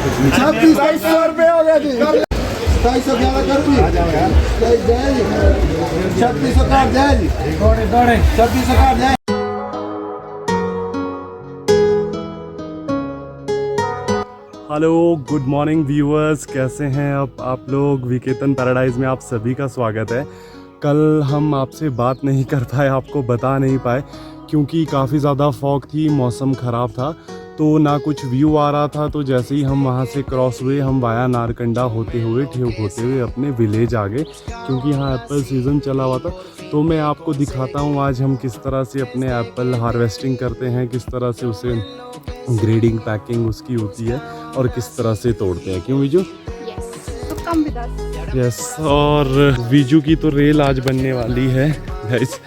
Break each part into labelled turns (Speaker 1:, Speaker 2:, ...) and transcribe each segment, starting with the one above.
Speaker 1: 2600 रुपये हो गए जी। 250 ज्यादा कर दी। 3600 काट जाए जी। 3600 काट जाए।
Speaker 2: हेलो गुड मॉर्निंग व्यूअर्स, कैसे हैं आप लोग। विकेतन पैराडाइज में आप सभी का स्वागत है। कल हम आपसे बात नहीं कर पाए, आपको बता नहीं पाए क्योंकि काफ़ी ज़्यादा फॉग थी, मौसम ख़राब था तो ना कुछ व्यू आ रहा था। तो जैसे ही हम वहाँ से क्रॉस हुए, हम वाया नारकंडा होते हुए ठेक होते हुए अपने विलेज आ गए क्योंकि यहाँ एप्पल सीज़न चला हुआ था। तो मैं आपको दिखाता हूँ आज हम किस तरह से अपने एप्पल हार्वेस्टिंग करते हैं, किस तरह से उसे ग्रेडिंग पैकिंग उसकी होती है और किस तरह से तोड़ते हैं। क्यों विजू? यस, और विजू की तो रेल आज बनने वाली है गाइस,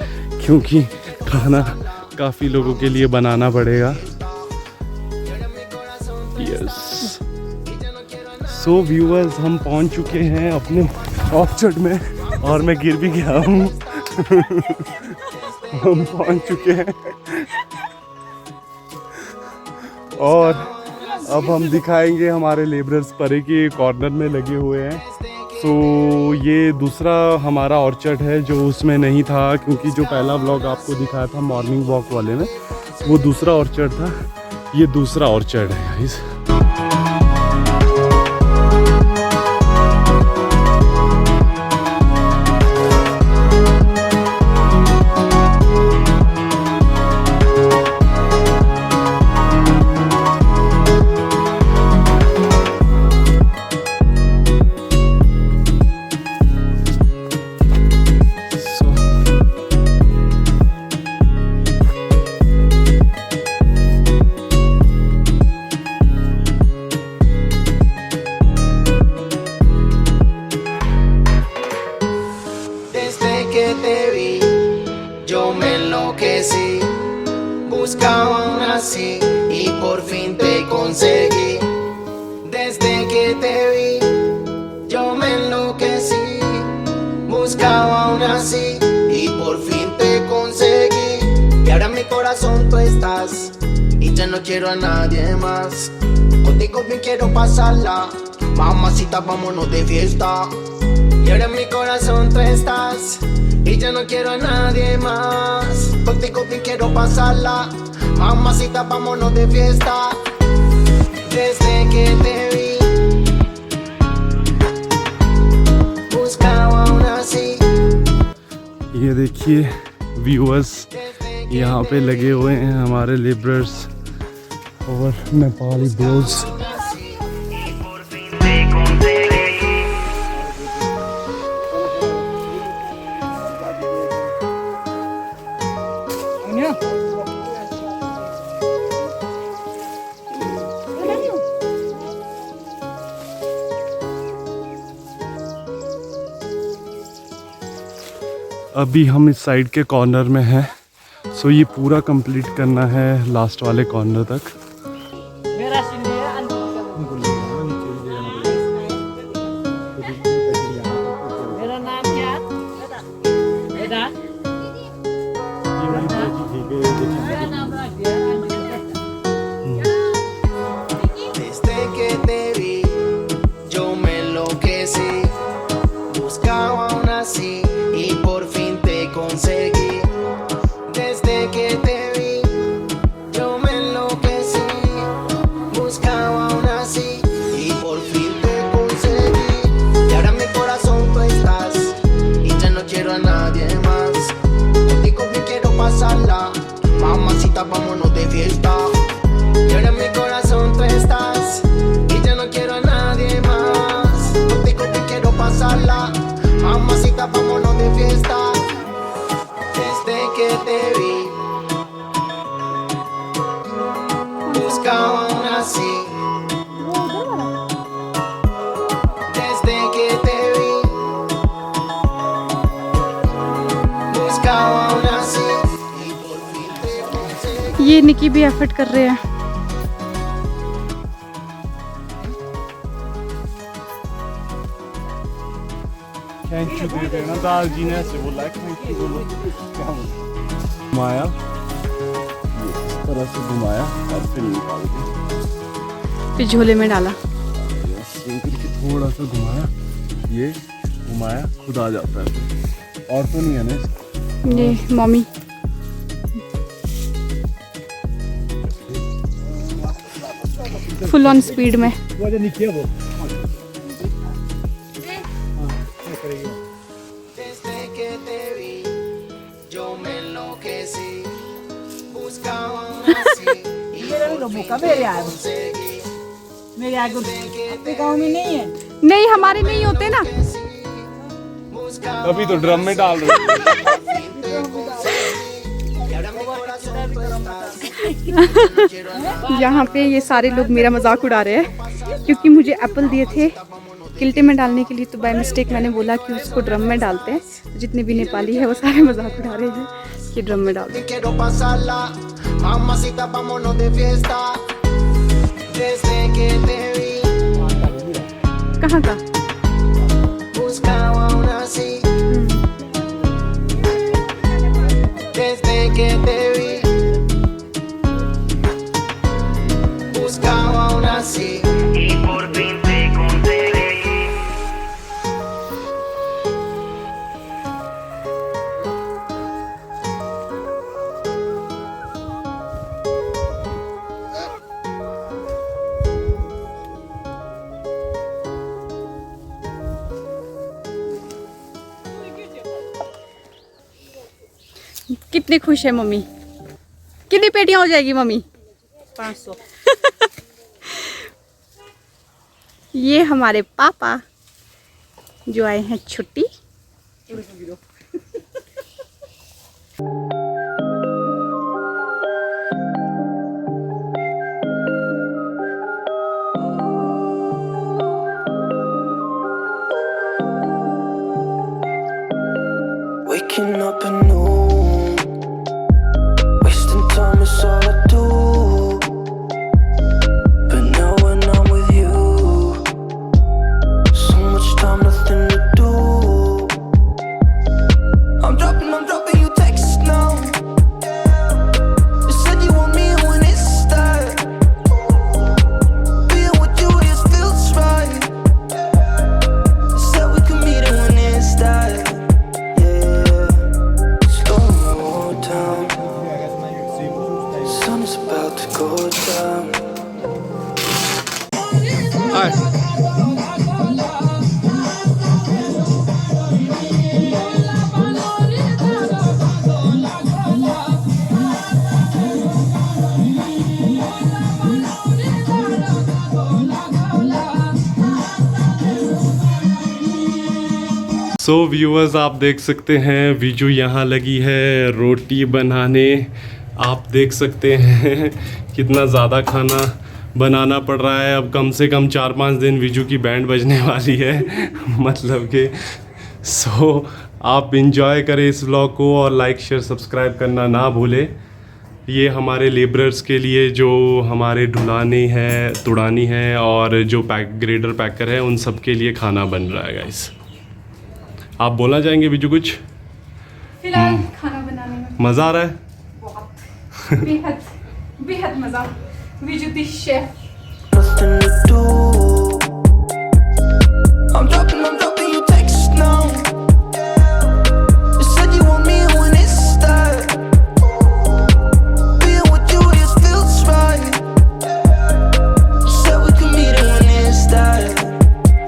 Speaker 2: क्योंकि खाना काफ़ी लोगों के लिए बनाना पड़ेगा। यस, सो व्यूअर्स, हम पहुंच चुके हैं अपने ऑर्चर्ड में और मैं गिर भी गया हूँ। हम पहुंच चुके हैं और अब हम दिखाएंगे हमारे लेबरर्स परे के कॉर्नर में लगे हुए हैं। सो ये दूसरा हमारा ऑर्चर्ड है जो उसमें नहीं था, क्योंकि जो पहला व्लॉग आपको दिखाया था मॉर्निंग वॉक वाले में वो दूसरा ऑर्चर्ड था, ये दूसरा ऑर्चर्ड है guys.
Speaker 3: Buscaba aún así y por fin te conseguí. Desde que te vi, yo me enloquecí. Buscaba aún así y por fin te conseguí. Y ahora en mi corazón tú estás y ya no quiero a nadie más. Contigo bien quiero pasarla, mamacita, vámonos de fiesta. Y ahora en mi corazón tú estás y ya no quiero a nadie más. Contigo bien quiero pasarla, mamacita, vámonos de fiesta. Desde que te vi, buscaba aún así.
Speaker 2: ये देखिए viewers, यहाँ पे लगे हुए हैं हमारे labourers और Nepali Bros. अभी हम इस साइड के कॉर्नर में हैं, सो ये पूरा कंप्लीट करना है लास्ट वाले कॉर्नर तक।
Speaker 4: मेरा नाम क्या? बेटा मेरा नाम रख दिया।
Speaker 3: Desde que te vi, yo me enloquecí. Buscaba aún así y por fin te conseguí. Desde que te vi, yo me enloquecí. Buscaba aún así y por fin te conseguí. Y ahora en mi corazón tú estás y ya no quiero a nadie más. Contigo bien quiero pasarla, mamacita, vámonos de fiesta. Y ahora en mi corazón tú estás y ya no quiero a nadie más. Contigo bien quiero pasarla, mamacita, vámonos de fiesta. Desde que te vi, buscaba aún así. Desde que te vi, buscaba aún así y por fin te conseguí.
Speaker 5: ये निकी भी effort कर रहे हैं।
Speaker 2: Thank you they देना, दाल जी ने ऐसे बोला है थैंक यू बोलो। क्या बोला? घुमाया, इस तरह से घुमाया और फिर निकाल दिया।
Speaker 5: फिर झोले में डाला।
Speaker 2: थोड़ा सा घुमाया, ये घुमाया, खुद आ जाता है। और तो नहीं है ना
Speaker 5: ये मम्मी फुल ऑन स्पीड में।
Speaker 1: वो जो नीचे वो
Speaker 3: Desde que te vi, yo me enloquecí. Buscaba una así y por fin te conseguí.
Speaker 4: मेरे आगे आपके गाँव में नहीं है?
Speaker 5: नहीं, हमारे नहीं होते ना।
Speaker 3: Buscaba
Speaker 2: अभी तो ड्रम में डाल रहे हैं।
Speaker 3: y ahora mi corazón tú estás.
Speaker 5: यहाँ पे ये सारे लोग मेरा मजाक उड़ा रहे हैं क्योंकि मुझे एप्पल दिए थे किल्टे में डालने के लिए, तो बाय मिस्टेक मैंने बोला कि उसको ड्रम में डालते हैं। तो जितने भी नेपाली है वो सारे मजाक उड़ा रहे हैं कि ड्रम में डाल दो।
Speaker 3: Quiero pasarla, mamacita, vámonos de fiesta. Desde que te vi,
Speaker 5: कहाँ का?
Speaker 3: buscaba una así. Desde que te vi, buscaba una así y por fin te conseguí.
Speaker 5: कितनी खुश है मम्मी? कितनी पेटियां हो जाएगी मम्मी?
Speaker 4: 500।
Speaker 5: ये हमारे पापा जो आए हैं छुट्टी।
Speaker 3: Waking up anew, wasting time is all I do. But now when I'm with you, so much time, nothing to do. I'm dropping you texts now. You said you want me when it's that. Being with you just feels right. You said we could meet it when it's that. Sun's about to go down.
Speaker 2: So viewers, आप देख सकते हैं वीजू यहाँ लगी है रोटी बनाने। आप देख सकते हैं कितना ज़्यादा खाना बनाना पड़ रहा है। अब कम से कम 4-5 दिन वीजू की बैंड बजने वाली है मतलब कि सो आप इंजॉय करें इस व्लॉग को और लाइक शेयर सब्सक्राइब करना ना भूलें। ये हमारे लेबरर्स के लिए जो हमारे ढुलानी है, तुड़ानी है और जो ग्रेडर पैकर है, उन सब के लिए खाना बन रहा है गाइस। आप बोलना चाहेंगे बीजू कुछ?
Speaker 5: फिलहाल खाना बनाने में
Speaker 2: मज़ा आ रहा है?
Speaker 5: बहुत बेहद बेहद मजा। विजू दी chef.
Speaker 3: Nothing to do. I'm dropping you texts now. You said you want me when it's that. Being with you just feels right. You said we could meet it when it's that.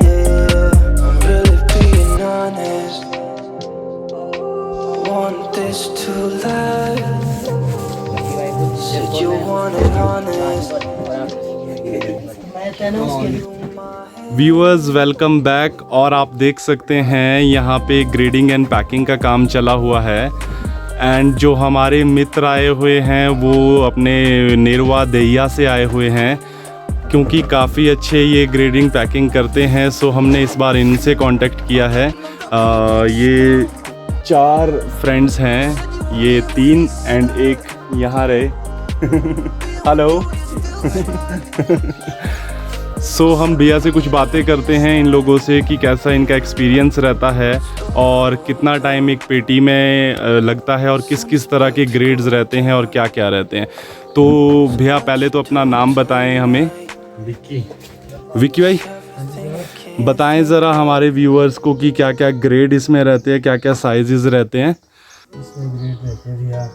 Speaker 3: Yeah, I'm really being honest. I want this to last. Said you want it honest.
Speaker 2: Viewers welcome back. और आप देख सकते हैं यहाँ पे grading and packing का काम चला हुआ है। एंड जो हमारे मित्र आए हुए हैं वो अपने नेरवा दहिया से आए हुए हैं क्योंकि काफ़ी अच्छे ये ग्रेडिंग पैकिंग करते हैं। सो हमने इस बार इनसे कांटेक्ट किया है। ये 4 फ्रेंड्स हैं, ये 3 एंड 1 यहाँ रहे हेलो सो हम भैया से कुछ बातें करते हैं इन लोगों से कि कैसा इनका एक्सपीरियंस रहता है और कितना टाइम एक पेटी में लगता है और किस किस तरह के ग्रेड्स रहते हैं और क्या क्या रहते हैं। तो भैया पहले तो अपना नाम बताएं हमें।
Speaker 1: विक्की।
Speaker 2: विक्की भाई, बताएं ज़रा हमारे व्यूअर्स को कि क्या क्या ग्रेड इसमें रहते हैं, क्या क्या साइजेस रहते हैं।
Speaker 1: इसमें ग्रेड रहते हैं भैया,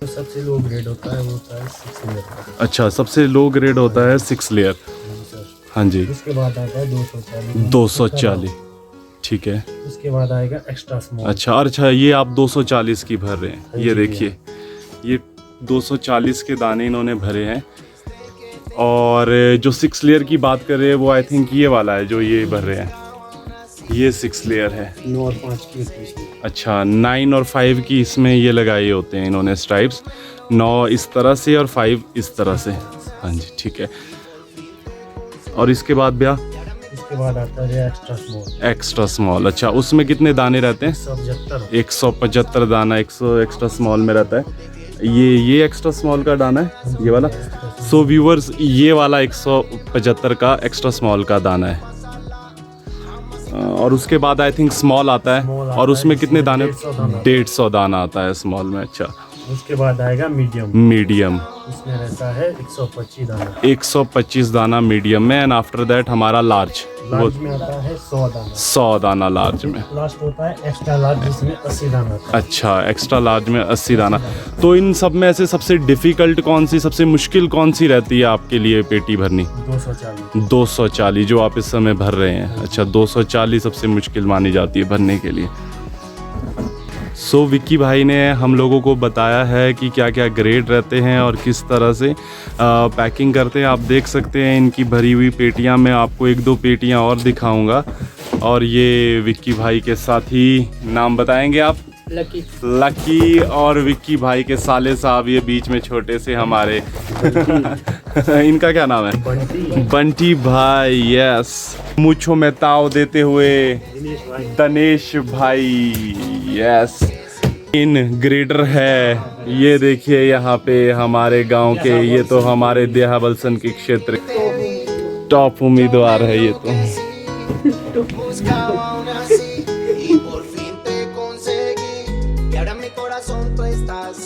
Speaker 1: सबसे लो ग्रेड होता है वो होता है 6 लेयर का।
Speaker 2: अच्छा, सबसे लो ग्रेड होता है 6 लेयर। हाँ जी,
Speaker 1: उसके बाद आता है 240।
Speaker 2: 240, ठीक है।
Speaker 1: उसके बाद आएगा एक्स्ट्रा स्मॉल।
Speaker 2: अच्छा, ये आप 240 की भर रहे हैं।
Speaker 1: हाँ
Speaker 2: ये
Speaker 1: जी,
Speaker 2: देखिए, ये 240 के दाने इन्होंने भरे हैं। और जो 6 लेयर की बात कर रहे हैं वो आई थिंक ये वाला है जो ये भर रहे हैं, ये 6 लेयर है।
Speaker 1: 9 और 5 की इसमें।
Speaker 2: अच्छा, 9 और 5 की इसमें ये लगाए होते हैं इन्होंने स्ट्राइप्स, 9 इस तरह से और 5 इस तरह से। हाँ जी, ठीक है। और इसके बाद भैया
Speaker 1: इसके बाद आता है एक्स्ट्रा स्मॉल।
Speaker 2: Extra small. अच्छा, उसमें कितने दाने रहते हैं?
Speaker 1: 175।
Speaker 2: 175 दाना 100 एक्स्ट्रा स्मॉल में रहता है। ये एक्स्ट्रा स्मॉल का दाना है, ये वाला। सो व्यूअर्स, ये वाला 175 का एक्स्ट्रा स्मॉल का दाना है। और उसके बाद आई थिंक स्मॉल आता है, और उसमें कितने दाने? 150 दाना आता है स्मॉल में। अच्छा,
Speaker 1: उसके बाद आएगा मीडियम।
Speaker 2: मीडियम,
Speaker 1: उसमें रहता है 125 दाना।
Speaker 2: 125 दाना मीडियम में। एंड आफ्टर दैट हमारा लार्ज, वो
Speaker 1: लार्ज में आता है 100 दाना।
Speaker 2: 100 दाना लार्ज में।
Speaker 1: लास्ट होता है एक्स्ट्रा लार्ज, जिसमें 80 दाना आता है।
Speaker 2: अच्छा, एक्स्ट्रा लार्ज में 80 दाना। तो इन सब में से सबसे डिफ़िकल्ट कौन सी, सबसे मुश्किल कौन सी रहती है आपके लिए पेटी भरनी?
Speaker 1: 240।
Speaker 2: 240 जो आप इस समय भर रहे हैं। अच्छा, 240 सबसे मुश्किल मानी जाती है भरने के लिए। सो विक्की भाई ने हम लोगों को बताया है कि क्या क्या ग्रेड रहते हैं और किस तरह से पैकिंग करते हैं। आप देख सकते हैं इनकी भरी हुई पेटियां। मैं आपको 1-2 पेटियां और दिखाऊंगा। और ये विक्की भाई के साथी, नाम बताएंगे आप? लकी और विक्की भाई के साले साहब, ये बीच में छोटे से हमारे इनका क्या नाम है? बंटी भाई। यस, मुझो में ताव देते हुए दिनेश भाई। यस, इन ग्रेडर है। ये देखिए यहाँ पे हमारे गांव के, ये तो हमारे देहाबलसन के क्षेत्र टॉप उम्मीदवार है ये तो।
Speaker 3: Buscaba una así y por fin te conseguí. Y ahora en mi corazón tú estás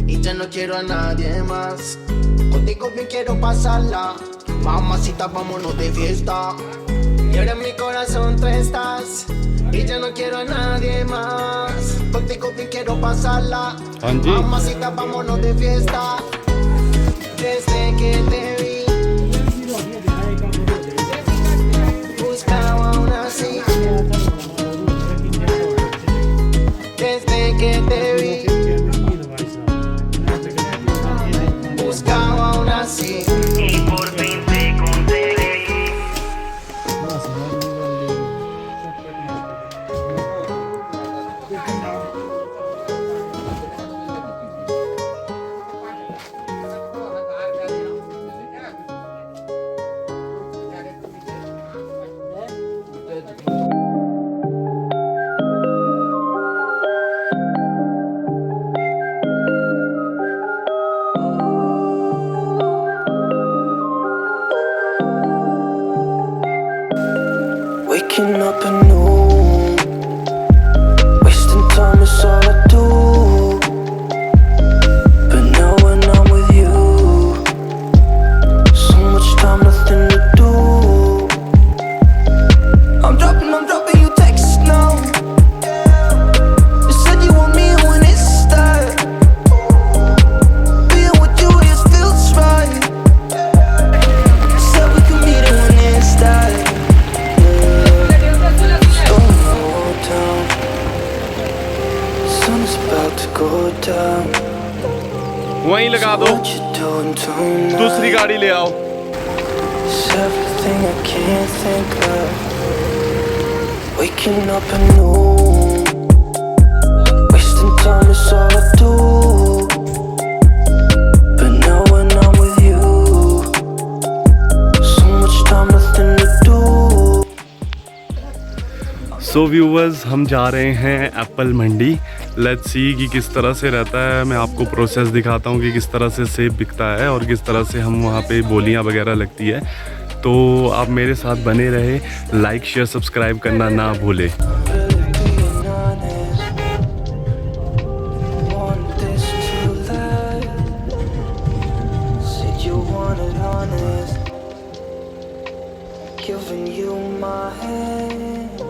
Speaker 3: y ya no quiero a nadie más. Contigo bien quiero pasarla, mamacita vámonos de fiesta. Y ahora en mi corazón tú estás y ya no quiero a nadie más. Contigo bien quiero pasarla, mamacita vámonos de fiesta. Desde que te vi buscaba una así. Desde que te vi buscaba una así y por fin te conseguí. Waking up anew, wasting time is all I do. But now when I'm with you, so much time, nothing to do. I'm dropping you texts now. You said you want me when it's that. Being with you just feels right. Said we could meet it when it's that.
Speaker 2: वहीं लगा दो, दूसरी गाड़ी ले आओ।
Speaker 3: Waking up anew, wasting time is all I do. But now when I'm with you, so much time, nothing to do.
Speaker 2: So viewers, हम जा रहे हैं एप्पल मंडी। लेट्स सी कि किस तरह से रहता है। मैं आपको प्रोसेस दिखाता हूँ कि किस तरह से सेब बिकता है और किस तरह से हम वहाँ पे बोलियाँ वगैरह लगती है। तो आप मेरे साथ बने रहे, लाइक शेयर सब्सक्राइब करना ना भूले।
Speaker 3: giving you my hand.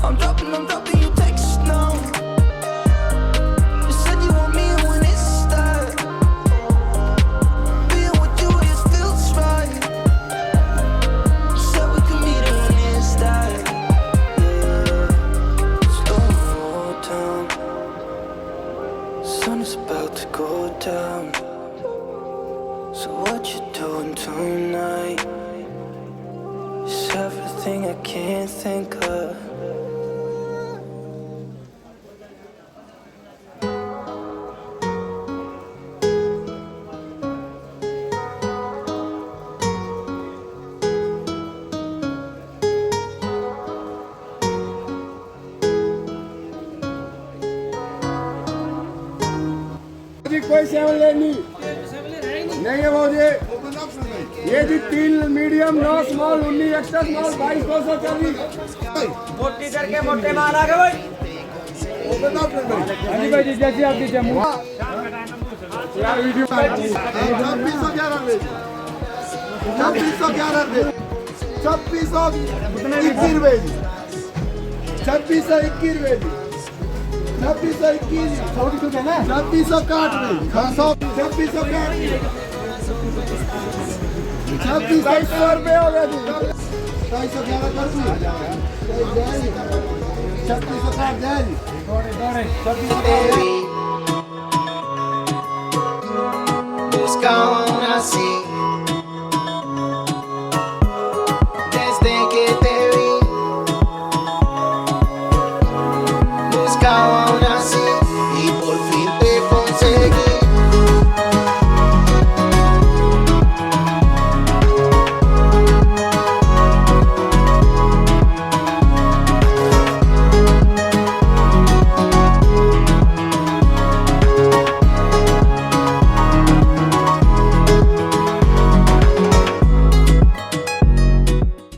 Speaker 3: I'm dropping you texts now. You said you want me when it's start. Being with you, it feels right. You said we could meet when it's start. Yeah, slow down. Sun is about to go down. So what you doing tonight? It's everything I can't think of.
Speaker 6: जी कोई सेवले नहीं है भाजी ये जी 3 medium 9 small 19 extra small 2200 चली
Speaker 4: मोटी करके मोटे माल आ गए भाई।
Speaker 6: हाँ भाई जी जैसी आपकी जम्मू यार वीडियो 2600 रुपये हो गया जी 211 कर दी 2600 काट दे जी
Speaker 3: Baby, buscaba aún así